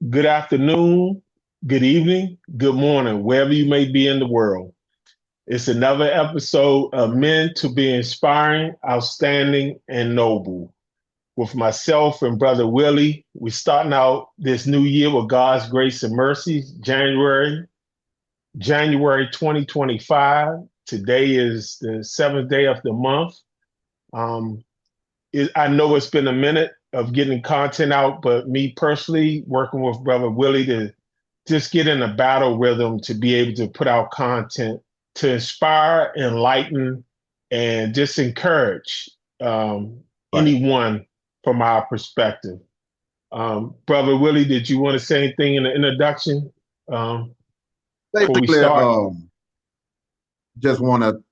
good afternoon, good evening, good morning, wherever you may be in the world. It's another episode of Men to Be Inspiring, Outstanding, and Noble. With myself and Brother Willie, we're starting out this new year with God's grace and mercy, January 2025. Today is the seventh day of the month. Um, I know it's been a minute of getting content out, but me personally, working with Brother Willie to just get in a battle rhythm to be able to put out content to inspire, enlighten, and just encourage Right. anyone from our perspective. Brother Willie, did you want to say anything in the introduction um, before we Basically, start? just want to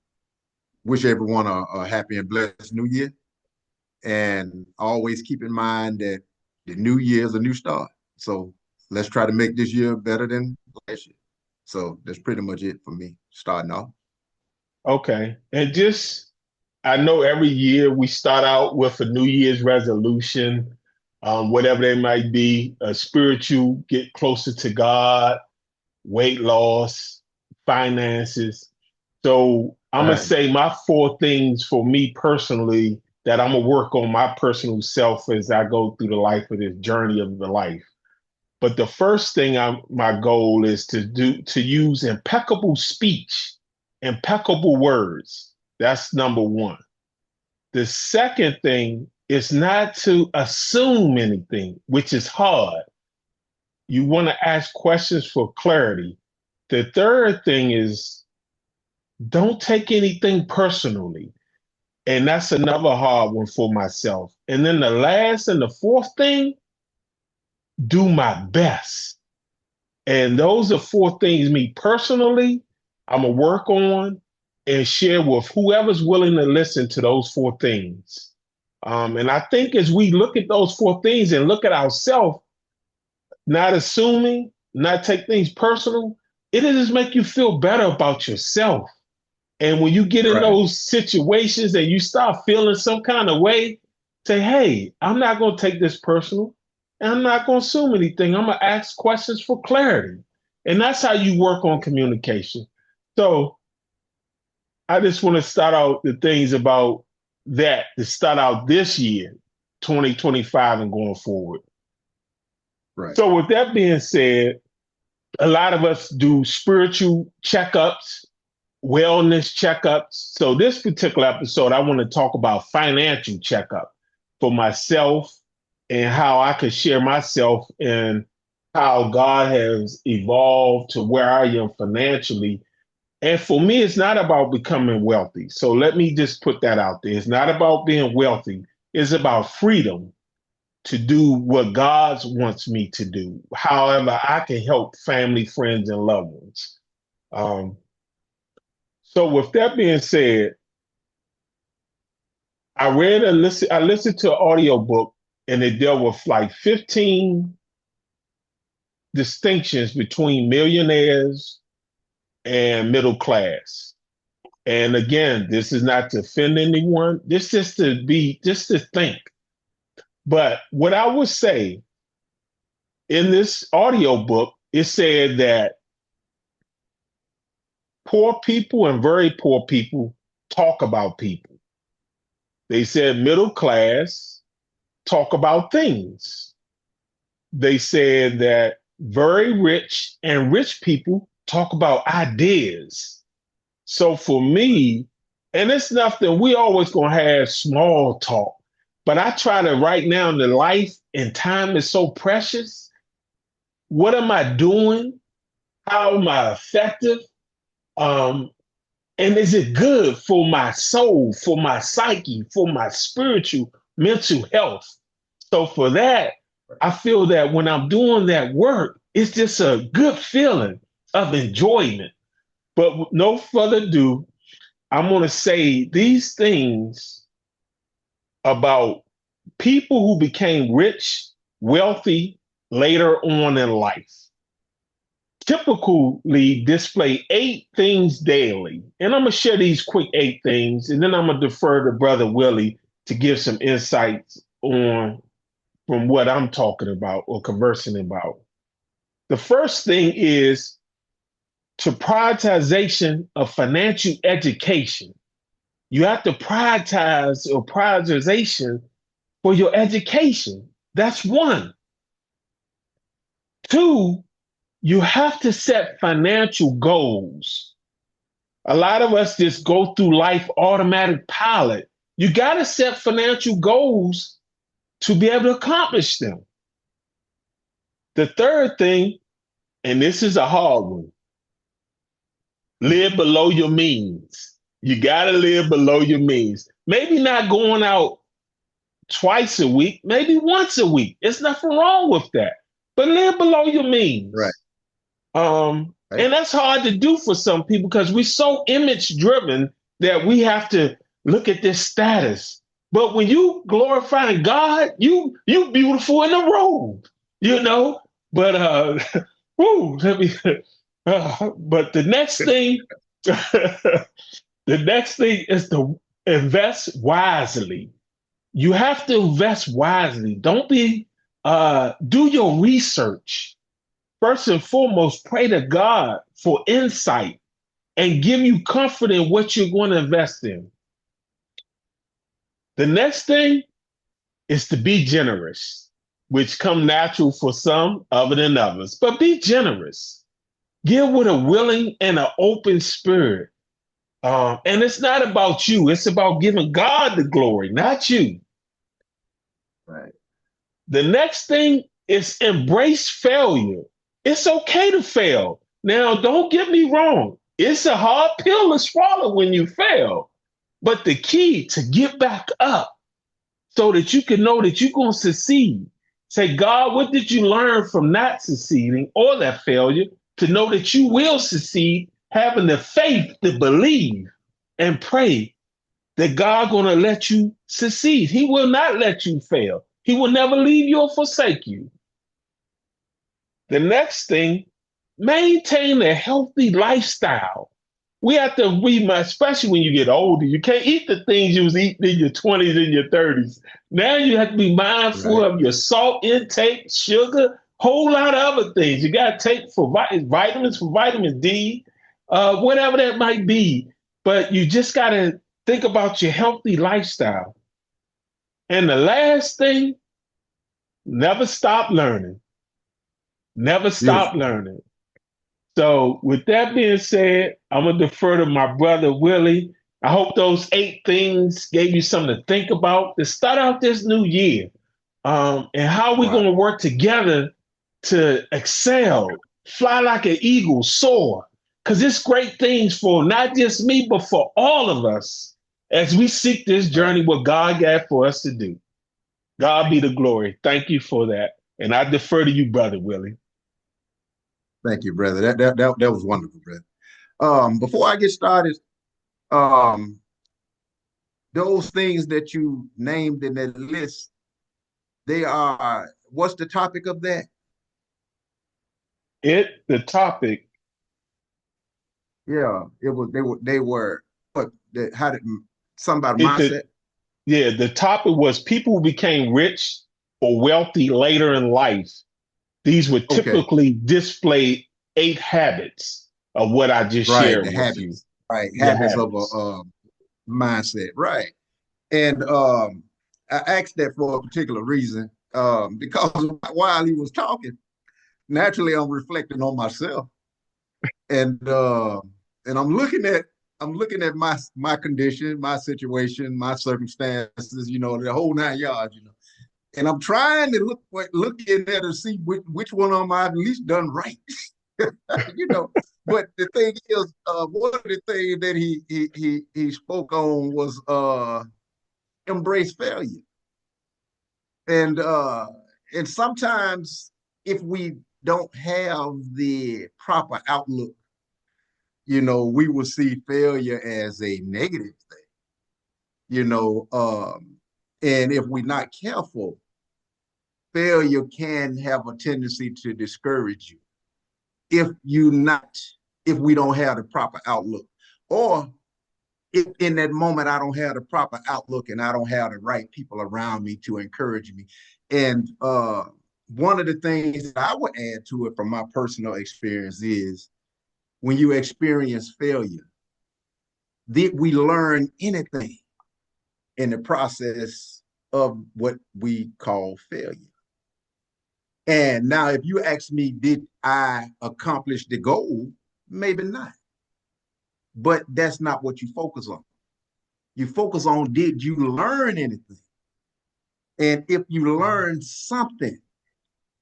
wish everyone a happy and blessed new year. And always keep in mind that the new year is a new start. So let's try to make this year better than last year. So that's pretty much it for me starting off. Okay. And just, I know every year we start out with a New Year's resolution, whatever they might be, a spiritual, get closer to God, weight loss, finances. So I'm gonna Right. say my four things for me personally that I'm gonna work on my personal self as I go through the life of this journey of the life. But the first thing my goal is to use impeccable speech, impeccable words. That's number one. The second thing is not to assume anything, which is hard. You want to ask questions for clarity. The third thing is don't take anything personally. And that's another hard one for myself. And then the last and the fourth thing, do my best. And those are four things me personally, I'm going to work on and share with whoever's willing to listen to those four things. And I think as we look at those four things and look at ourselves, not assuming, not take things personal, it'll just make you feel better about yourself. And when you get in Right. those situations and you start feeling some kind of way, say, hey, I'm not going to take this personal. And I'm not going to assume anything. I'm going to ask questions for clarity. And that's how you work on communication. So I just want to start out the things about that to start out this year, 2025 and going forward. Right. So with that being said, a lot of us do spiritual checkups, wellness checkups. So this particular episode, I want to talk about financial checkup for myself and how I can share myself and how God has evolved to where I am financially. And for me, it's not about becoming wealthy. So let me just put that out there. It's not about being wealthy. It's about freedom to do what God wants me to do. However, I can help family, friends, and loved ones. Um, so with that being said, I listened to an audio book and it dealt with like 15 distinctions between millionaires and middle class. And again, this is not to offend anyone. This is just to think. But what I would say in this audio book, it said that poor people and very poor people talk about people. They said middle class talk about things. They said that very rich and rich people talk about ideas. So for me, and it's nothing, we always gonna have small talk, but I try to right now in the life and time is so precious. What am I doing? How am I effective? Um, and is it good for my soul, for my psyche, for my spiritual, mental health? So for that, I feel that when I'm doing that work, it's just a good feeling of enjoyment. But with no further ado, I'm going to say these things about people who became rich, wealthy later on in life. Typically display eight things daily. And I'm going to share these quick eight things, and then I'm going to defer to Brother Willie to give some insights on from what I'm talking about or conversing about. The first thing is to prioritization of financial education. You have to prioritize or prioritization for your education. That's one. Two, you have to set financial goals. A lot of us just go through life automatic pilot. You got to set financial goals to be able to accomplish them. The third thing, and this is a hard one, live below your means. You got to live below your means. Maybe not going out twice a week, maybe once a week. There's nothing wrong with that. But live below your means. Right. And that's hard to do for some people because we're so image driven that we have to look at this status. But when you glorify God, you beautiful in the robe, you know. But let me. But the next thing, the next thing is to invest wisely. You have to invest wisely. Don't be. Do your research. First and foremost, pray to God for insight and give you comfort in what you're going to invest in. The next thing is to be generous, which come natural for some other than others. But be generous. Give with a willing and an open spirit. And it's not about you. It's about giving God the glory, not you. Right. The next thing is embrace failure. It's okay to fail. Now, don't get me wrong. It's a hard pill to swallow when you fail. But the key to get back up so that you can know that you're going to succeed. Say, God, what did you learn from not succeeding or that failure to know that you will succeed, having the faith to believe and pray that God's going to let you succeed. He will not let you fail. He will never leave you or forsake you. The next thing, maintain a healthy lifestyle. We have to especially when you get older, you can't eat the things you was eating in your 20s and your 30s. Now you have to be mindful of your salt intake, sugar, whole lot of other things. You got to take for vitamins, for vitamin D, whatever that might be. But you just got to think about your healthy lifestyle. And the last thing, never stop learning. Never stop learning. So with that being said, I'm going to defer to my brother, Willie. I hope those 8 things gave you something to think about to start out this new year. And how we're going to work together to excel, fly like an eagle, soar. Because it's great things for not just me, but for all of us as we seek this journey what God got for us to do. God be the glory. Thank you for that. And I defer to you, brother Willie. Thank you, brother. That was wonderful, brother. Before I get started, those things that you named in that list, they are, what's the topic of that? The topic. Yeah, they were what, how did, something about mindset? The topic was people who became rich or wealthy later in life. These would typically display 8 habits of what I just shared with habits, you. Right, habits of a mindset, right. And I asked that for a particular reason, because while he was talking, naturally I'm reflecting on myself, and I'm looking at my condition, my situation, my circumstances, the whole 9 yards, and I'm trying to look in there to see which one of them I've at least done right. But the thing is, one of the things that he spoke on was embrace failure. And sometimes if we don't have the proper outlook, we will see failure as a negative thing. And if we're not careful, failure can have a tendency to discourage you if we don't have the proper outlook, or if in that moment I don't have the proper outlook and I don't have the right people around me to encourage me. And one of the things that I would add to it from my personal experience is when you experience failure, did we learn anything in the process of what we call failure? And now, if you ask me, did I accomplish the goal? Maybe not. But that's not what you focus on. You focus on, did you learn anything? And if you learned something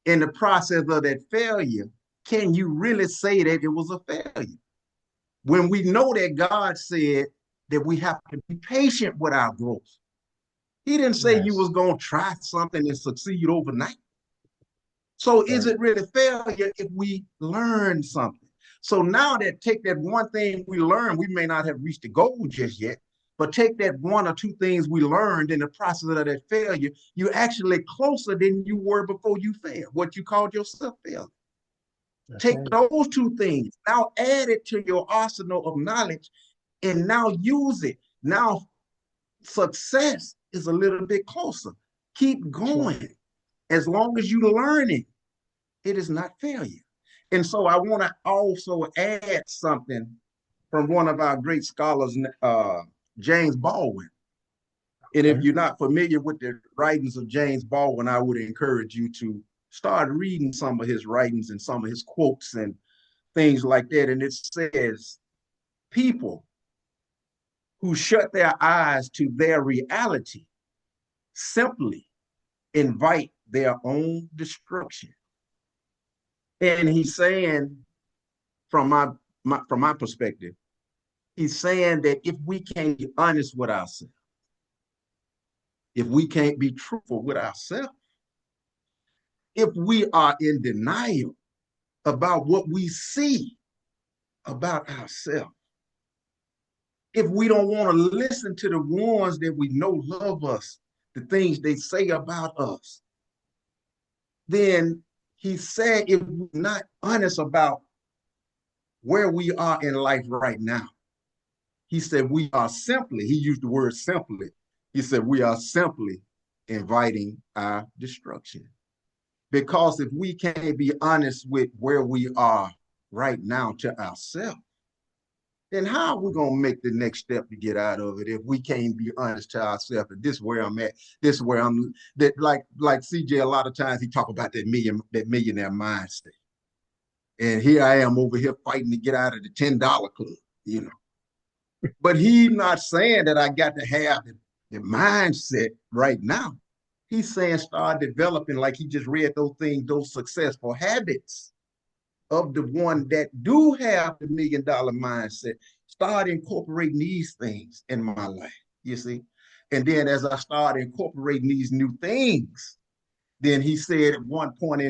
in the process of that failure, can you really say that it was a failure? When we know that God said that we have to be patient with our growth. He didn't say you was going to try something and succeed overnight. So is it really failure if we learn something? So now that take that one thing we learned, we may not have reached the goal just yet, but take that one or two things we learned in the process of that failure, you're actually closer than you were before you failed, what you called yourself failure. Take those two things, now add it to your arsenal of knowledge, and now use it. Now success is a little bit closer. Keep going. As long as you learn it, it is not failure. And so I want to also add something from one of our great scholars, James Baldwin. And if you're not familiar with the writings of James Baldwin, I would encourage you to start reading some of his writings and some of his quotes and things like that. And it says, people who shut their eyes to their reality simply invite their own destruction. And he's saying, from my perspective, he's saying that if we can't be honest with ourselves, if we can't be truthful with ourselves, if we are in denial about what we see about ourselves, if we don't want to listen to the ones that we know love us, the things they say about us, then he said, if we're not honest about where we are in life right now, he said, we are simply, he used the word simply, he said, we are simply inviting our destruction. Because if we can't be honest with where we are right now to ourselves, then how are we going to make the next step to get out of it if we can't be honest to ourselves? And this is where I'm at. This is where I'm. That like CJ, a lot of times he talk about that millionaire mindset, and here I am over here fighting to get out of the $10 club, you know. But he's not saying that I got to have the mindset right now. He's saying start developing, like he just read those things, those successful habits of the one that do have the $1 million mindset. Start incorporating these things in my life, you see? And then as I start incorporating these new things, then he said at one point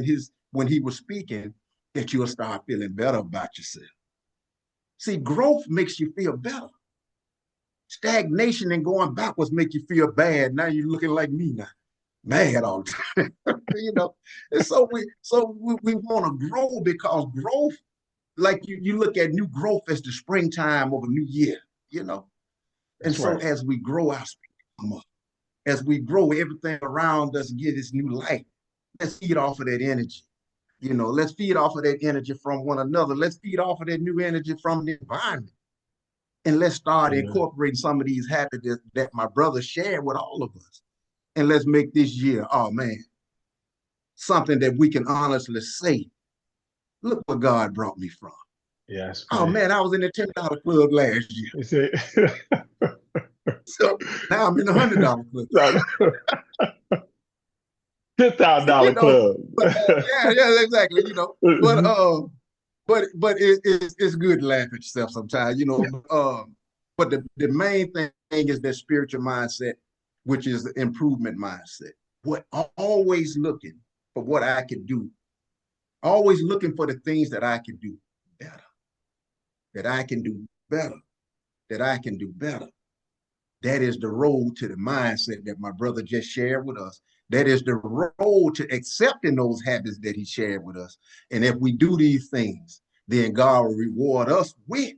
when he was speaking, that you'll start feeling better about yourself. See, growth makes you feel better. Stagnation and going backwards make you feel bad. Now you're looking like me now, mad all the time. You know, and so we want to grow, because growth, like you look at new growth as the springtime of a new year, you know. And so as we grow our spirit, as we grow, everything around us get this new light. Let's feed off of that energy. You know, let's feed off of that energy from one another. Let's feed off of that new energy from the environment. And let's start incorporating some of these habits that my brother shared with all of us. And let's make this year, oh man, something that we can honestly say, look where God brought me from. Yes. Oh man, I was in the $10 club last year. So now I'm in the $100 club. $10,000 club. yeah, exactly. You know, but it's good to laugh at yourself sometimes, you know. But the main thing is that spiritual mindset, which is the improvement mindset. Always looking for what I can do, always looking for the things that I can do better, that I can do better, that I can do better. That is the road to the mindset that my brother just shared with us. That is the road to accepting those habits that he shared with us. And if we do these things, then God will reward us with,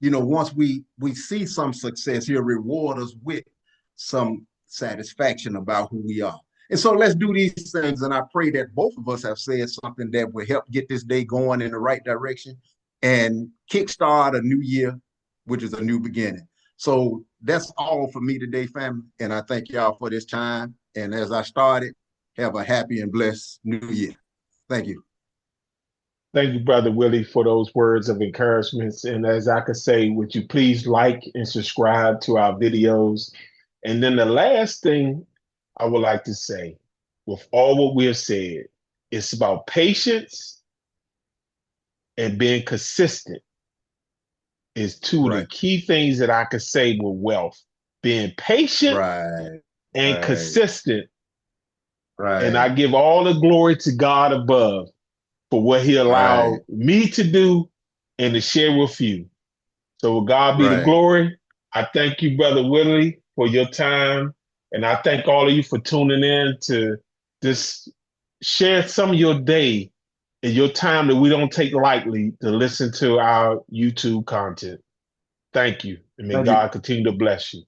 you know, once we see some success, he'll reward us with some satisfaction about who we are. And so let's do these things. And I pray that both of us have said something that will help get this day going in the right direction and kickstart a new year, which is a new beginning. So that's all for me today, family. And I thank y'all for this time. And as I started, have a happy and blessed new year. Thank you. Thank you, Brother Willie, for those words of encouragement. And as I could say, would you please like and subscribe to our videos? And then the last thing I would like to say, with all what we have said, it's about patience and being consistent is two of the Right. key things that I could say with wealth. Being patient Right. and Right. consistent. And I Right. give all the glory to God above for what he allowed Right. me to do and to share with you. So with God be the Right. glory. I thank you, Brother Willie, for your time. And I thank all of you for tuning in to just share some of your day and your time that we don't take lightly to listen to our YouTube content. Thank you. And may Thank you. God continue to bless you.